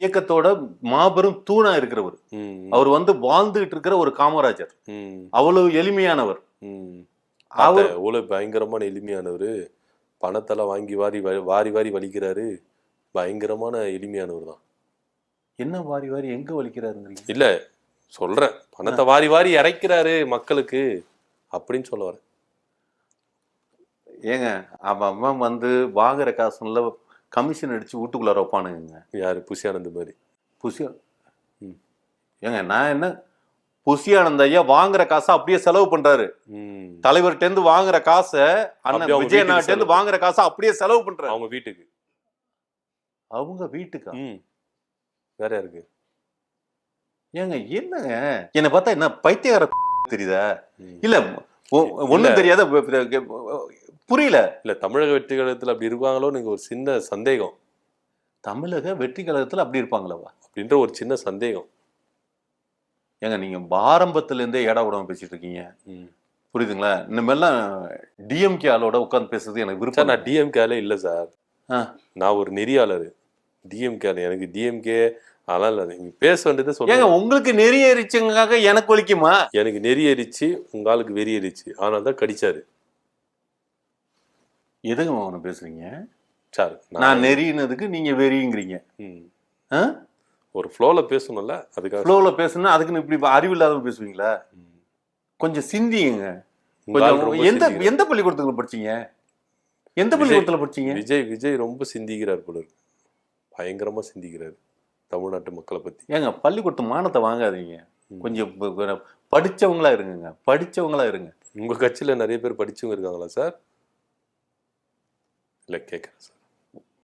இயக்கத்தோட மாபெரும் தூணா இருக்கிறவர். அவர் வந்து வாழ்ந்துகிட்டு இருக்கிற ஒரு காமராஜர். அவ்வளவு எளிமையானவர். அவர் அவ்வளவு பயங்கரமான எளிமையானவர். பணத்தெல்லாம் வாங்கி வாரி வாரி வலிக்கிறாரு. பயங்கரமான எளிமையானவர் தான். என்ன வாரி வாரி எங்க வலிக்கிறாருங்க? இல்ல சொல்றேன், பணத்தை வாரி வாரி இறைக்கிறாரு மக்களுக்கு அப்படின்னு சொல்ல வரேன். ஏங்க அவன் வந்து வாங்குற காசுல கமிஷன் அடிச்சு வீட்டுக்குள்ளார வைப்பானுங்க. யாரு? புஷியானந்த் மாதிரி. ஏங்க நான் என்ன, புஷியானந்த் ஐயா வாங்குற காசை அப்படியே செலவு பண்றாரு. தலைவர்கிட்ட இருந்து வாங்குற காசை, அண்ணன் விஜயநாட்ட இருந்து வாங்குற காசை அப்படியே செலவு பண்றாரு. அவங்க வீட்டுக்கு. அவங்க வீட்டுக்கா? வேற யாருக்கு? ஏங்க என்னங்க என்ன பார்த்தா என்ன பைத்தியக்கார தெரியுதா? இல்ல ஒண்ணும் தெரியாத புரியல. இல்ல தமிழக வெற்றி கழகத்துல அப்படி இருப்பாங்களோ நீங்க ஒரு சின்ன சந்தேகம். தமிழக வெற்றி கழகத்துல அப்படி இருப்பாங்களவா அப்படின்ற ஒரு சின்ன சந்தேகம். ஏங்க நீங்க ஆரம்பத்துல இருந்தே ஏடா கூடாம பேசிட்டு இருக்கீங்க. புரியுதுங்களா? இனிமேல்லாம் டிஎம்கே ஆளோட உட்காந்து பேசுறது எனக்கு விருப்பம். நான் டிஎம்கேல இல்ல சார். நான் ஒரு நெறியாளர். டிஎம்கே எனக்கு டிஎம்கே அதெல்லாம் இல்லை. நீங்க பேச வேண்டியதை சொல்லுங்க. உங்களுக்கு நெறியரிச்சுங்காக எனக்கு ஒழிக்குமா? எனக்கு நெறியரிச்சு உங்களுக்கு வெறியரிச்சு, ஆனால் தான் கடிச்சாரு. எதுங்க அவனை பேசுறீங்க சார்? நான் நெறியினதுக்கு நீங்க வெறிங்கிறீங்க. ஒரு ஃப்ளோல பேசணும்ல, அதுக்காக ஃப்ளோல பேசணும்னா அதுக்குன்னு இப்படி அறிவில்லாத பேசுவீங்களா? கொஞ்சம் சிந்திங்க. கொஞ்சம் எந்த பள்ளிக்கூடத்துல படிச்சீங்க? எந்த பள்ளிக்கூடத்துல படிச்சீங்க? விஜய் ரொம்ப சிந்திக்கிறார் போல இருக்கு. பயங்கரமா சிந்திக்கிறாரு தமிழ்நாட்டு மக்களை பத்தி. ஏங்க பள்ளிக்கூடத்து மானத்தை வாங்காதீங்க. கொஞ்சம் படிச்சவங்களா இருங்க. படிச்சவங்களா இருங்க. உங்க கட்சியில நிறைய பேர் படிச்சவங்க இருக்காங்களா சார்? இல்ல கேட்கறேன் சார்.